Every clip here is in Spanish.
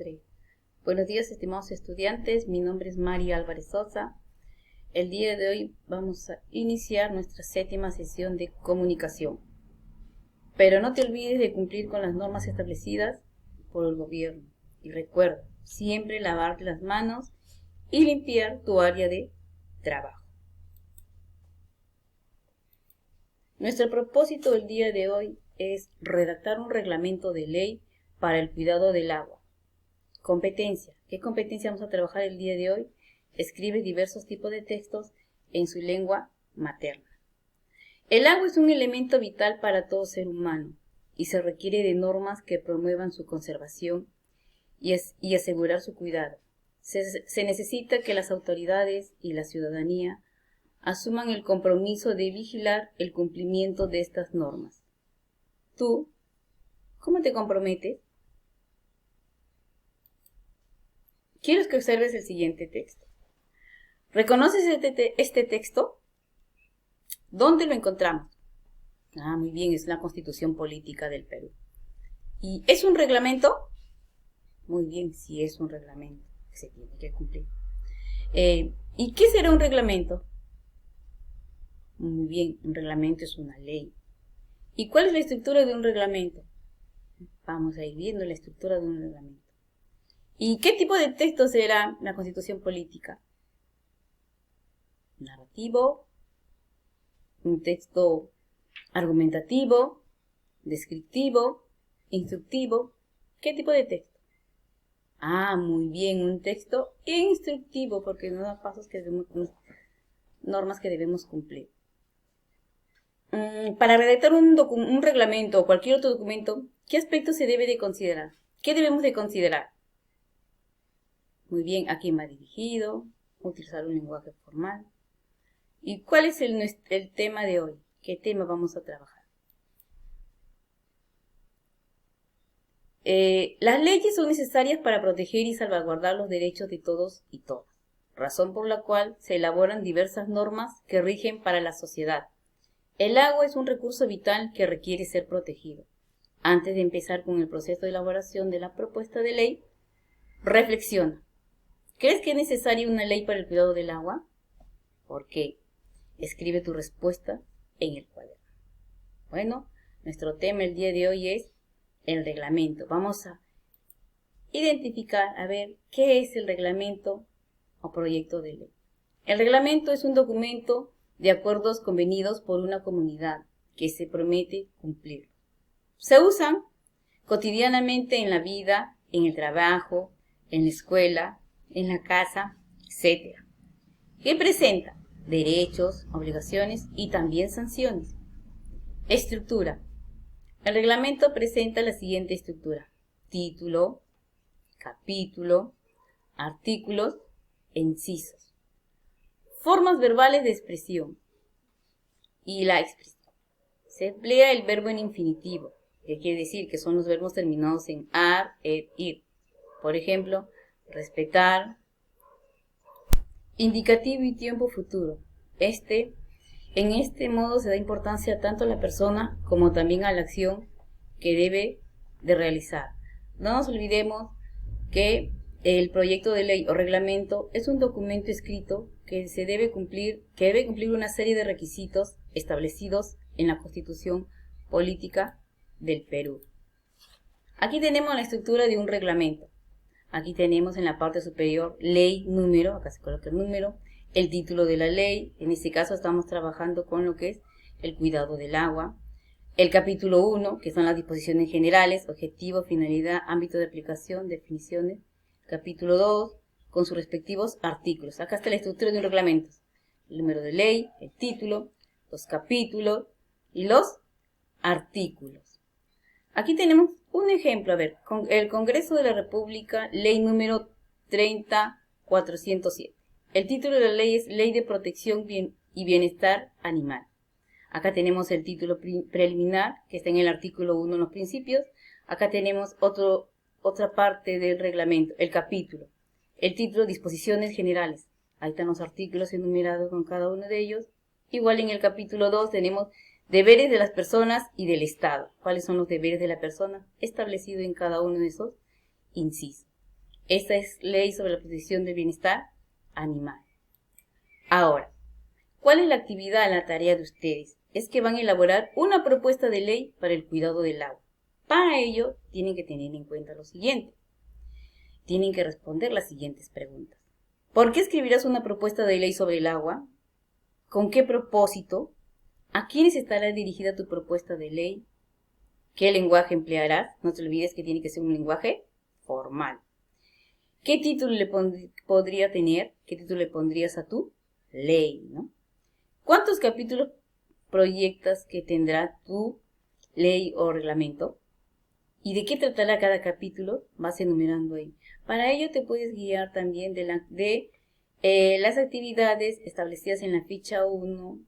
3. Buenos días, estimados estudiantes. Mi nombre es María Álvarez Sosa. El día de hoy vamos a iniciar nuestra 7ª sesión de comunicación. Pero no te olvides de cumplir con las normas establecidas por el gobierno. Y recuerda, siempre lavarte las manos y limpiar tu área de trabajo. Nuestro propósito el día de hoy es redactar un reglamento de ley para el cuidado del agua. Competencia. ¿Qué competencia vamos a trabajar el día de hoy? Escribe diversos tipos de textos en su lengua materna. El agua es un elemento vital para todo ser humano y se requiere de normas que promuevan su conservación y asegurar su cuidado. Se necesita que las autoridades y la ciudadanía asuman el compromiso de vigilar el cumplimiento de estas normas. ¿Tú cómo te comprometes? Quiero que observes el siguiente texto. ¿Reconoces este texto? ¿Dónde lo encontramos? Muy bien, es la Constitución Política del Perú. ¿Y es un reglamento? Muy bien, sí es un reglamento que se tiene que cumplir. ¿Y qué será un reglamento? Muy bien, un reglamento es una ley. ¿Y cuál es la estructura de un reglamento? Vamos a ir viendo la estructura de un reglamento. ¿Y qué tipo de texto será la Constitución Política? Narrativo, un texto argumentativo, descriptivo, instructivo. ¿Qué tipo de texto? Muy bien, un texto instructivo, porque nos da pasos que debemos, normas que debemos cumplir. Para redactar un reglamento o cualquier otro documento, ¿qué aspecto se debe de considerar? ¿Qué debemos de considerar? Muy bien, ¿a quién va dirigido? Utilizar un lenguaje formal. ¿Y cuál es el tema de hoy? ¿Qué tema vamos a trabajar? Las leyes son necesarias para proteger y salvaguardar los derechos de todos y todas, razón por la cual se elaboran diversas normas que rigen para la sociedad. El agua es un recurso vital que requiere ser protegido. Antes de empezar con el proceso de elaboración de la propuesta de ley, reflexiona. ¿Crees que es necesaria una ley para el cuidado del agua? ¿Por qué? Escribe tu respuesta en el cuaderno. Bueno, nuestro tema el día de hoy es el reglamento. Vamos a identificar, a ver, ¿qué es el reglamento o proyecto de ley? El reglamento es un documento de acuerdos convenidos por una comunidad que se promete cumplir. Se usan cotidianamente en la vida, en el trabajo, en la escuela, en la casa, etc. ¿Qué presenta? Derechos, obligaciones y también sanciones. Estructura. El reglamento presenta la siguiente estructura: título, capítulo, artículos e incisos. Formas verbales de expresión. Y la expresión. Se emplea el verbo en infinitivo, que quiere decir que son los verbos terminados en ar, ed, ir. Por ejemplo, respetar, indicativo y tiempo futuro. En este modo se da importancia tanto a la persona como también a la acción que debe de realizar. No nos olvidemos que el proyecto de ley o reglamento es un documento escrito que debe cumplir una serie de requisitos establecidos en la Constitución Política del Perú. Aquí tenemos la estructura de un reglamento. Aquí tenemos en la parte superior ley, número, acá se coloca el número, el título de la ley. En este caso estamos trabajando con lo que es el cuidado del agua. El capítulo 1, que son las disposiciones generales, objetivo, finalidad, ámbito de aplicación, definiciones. Capítulo 2, con sus respectivos artículos. Acá está la estructura de un reglamento. El número de ley, el título, los capítulos y los artículos. Aquí tenemos un ejemplo, el Congreso de la República, ley número 30407. El título de la ley es Ley de Protección y Bienestar Animal. Acá tenemos el título preliminar, que está en el artículo 1 en los principios. Acá tenemos otra parte del reglamento, el capítulo. El título, disposiciones generales. Ahí están los artículos enumerados con cada uno de ellos. Igual en el capítulo 2 tenemos deberes de las personas y del Estado. ¿Cuáles son los deberes de la persona? Establecido en cada uno de esos incisos. Esta es ley sobre la protección del bienestar animal. Ahora, ¿cuál es la actividad, la tarea de ustedes? Es que van a elaborar una propuesta de ley para el cuidado del agua. Para ello, tienen que tener en cuenta lo siguiente. Tienen que responder las siguientes preguntas. ¿Por qué escribirás una propuesta de ley sobre el agua? ¿Con qué propósito? ¿A quiénes estará dirigida tu propuesta de ley? ¿Qué lenguaje emplearás? No te olvides que tiene que ser un lenguaje formal. ¿Qué título podría tener? ¿Qué título le pondrías a tu ley, ¿no? ¿Cuántos capítulos proyectas que tendrá tu ley o reglamento? ¿Y de qué tratará cada capítulo? Vas enumerando ahí. Para ello te puedes guiar también de las actividades establecidas en la ficha 1,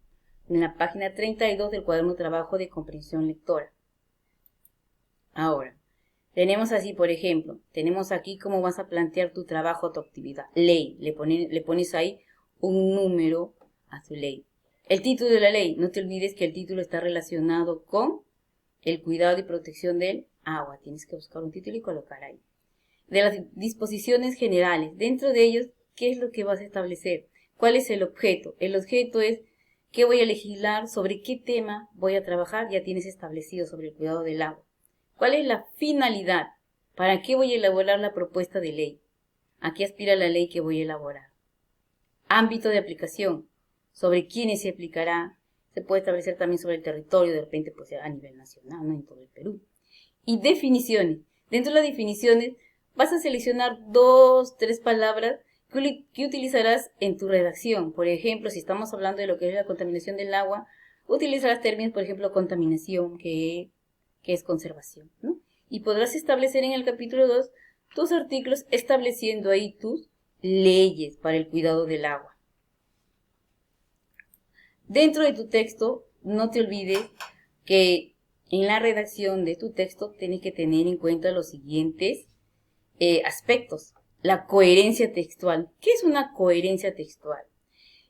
en la página 32 del cuaderno de trabajo de comprensión lectora. Ahora, tenemos así, por ejemplo, tenemos aquí cómo vas a plantear tu trabajo, tu actividad. Ley, le pones ahí un número a tu ley. El título de la ley, no te olvides que el título está relacionado con el cuidado y protección del agua. Tienes que buscar un título y colocar ahí. De las disposiciones generales, dentro de ellos, ¿qué es lo que vas a establecer? ¿Cuál es el objeto? El objeto es qué voy a legislar, sobre qué tema voy a trabajar, ya tienes establecido sobre el cuidado del agua. ¿Cuál es la finalidad? ¿Para qué voy a elaborar la propuesta de ley? ¿A qué aspira la ley que voy a elaborar? Ámbito de aplicación. ¿Sobre quiénes se aplicará? Se puede establecer también sobre el territorio, de repente pues a nivel nacional, no en todo el Perú. Y definiciones. Dentro de las definiciones vas a seleccionar 2, 3 palabras que utilizarás en tu redacción. Por ejemplo, si estamos hablando de lo que es la contaminación del agua, utilizarás términos, por ejemplo, contaminación, que es conservación, ¿no? Y podrás establecer en el capítulo 2 tus artículos estableciendo ahí tus leyes para el cuidado del agua. Dentro de tu texto, no te olvides que en la redacción de tu texto tienes que tener en cuenta los siguientes aspectos. La coherencia textual. ¿Qué es una coherencia textual?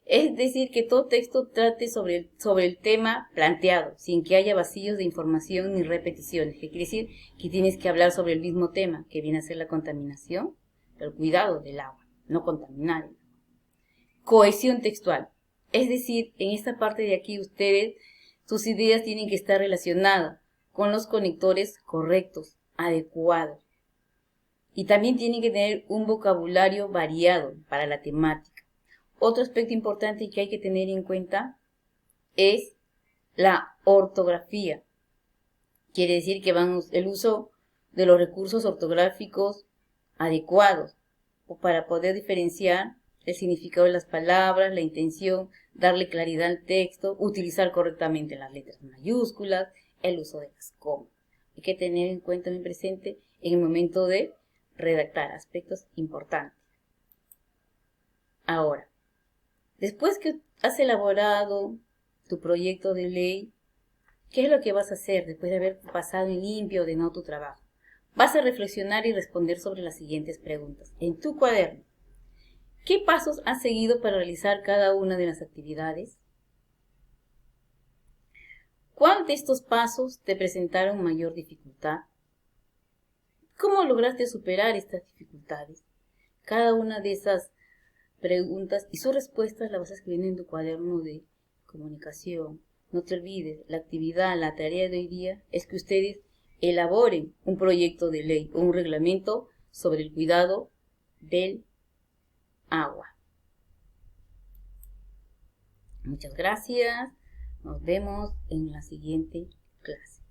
Es decir, que todo texto trate sobre el tema planteado, sin que haya vacíos de información ni repeticiones. ¿Qué quiere decir? Que tienes que hablar sobre el mismo tema, que viene a ser la contaminación, el cuidado del agua, no contaminar. Cohesión textual. Es decir, en esta parte de aquí ustedes, sus ideas tienen que estar relacionadas con los conectores correctos, adecuados. Y también tienen que tener un vocabulario variado para la temática. Otro aspecto importante que hay que tener en cuenta es la ortografía. Quiere decir que el uso de los recursos ortográficos adecuados para poder diferenciar el significado de las palabras, la intención, darle claridad al texto, utilizar correctamente las letras mayúsculas, el uso de las comas. Hay que tener en cuenta muy presente en el momento de redactar aspectos importantes. Ahora, después que has elaborado tu proyecto de ley, ¿qué es lo que vas a hacer después de haber pasado en limpio o ordenado tu trabajo? Vas a reflexionar y responder sobre las siguientes preguntas. En tu cuaderno, ¿qué pasos has seguido para realizar cada una de las actividades? ¿Cuál de estos pasos te presentaron mayor dificultad? ¿Cómo lograste superar estas dificultades? Cada una de esas preguntas y sus respuestas las vas a escribir en tu cuaderno de comunicación. No te olvides, la actividad, la tarea de hoy día es que ustedes elaboren un proyecto de ley o un reglamento sobre el cuidado del agua. Muchas gracias. Nos vemos en la siguiente clase.